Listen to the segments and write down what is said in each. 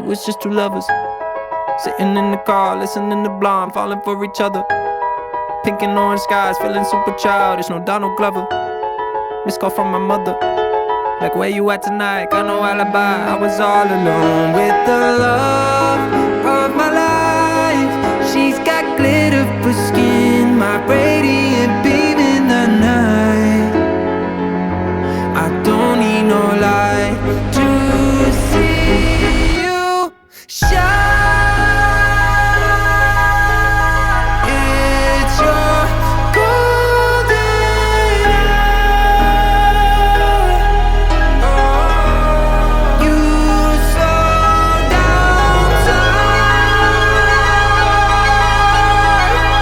was just two lovers sitting in the car, listening to Blonde, falling for each other. Pink and orange skies, feeling super childish, no Donald Glover. Missed call from my mother, like, where you at tonight? Got no alibi. I was all alone with the love of my life. She's got glitter for skin, my radiant beam in the night. I don't need no light to see you shine. It's your golden hour. You slow down time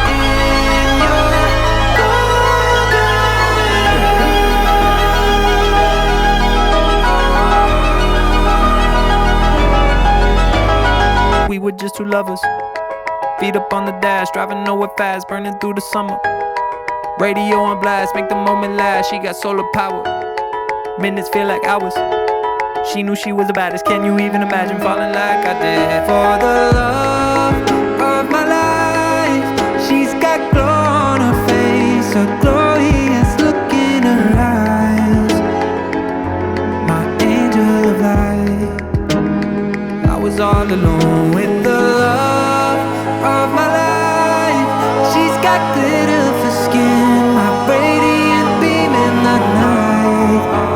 in your golden hour. We were just two lovers, feet up on the dash, driving nowhere fast, burning through the summer. Radio on blast, make the moment last. She got solar power, minutes feel like hours. She knew she was the baddest. Can you even imagine falling like I did? For the love of my life, she's got glow on her face, a glorious look in her eyes. My angel of light. I was all alone with the love of my life. She's got glitter for skin, my radiant beam in the night.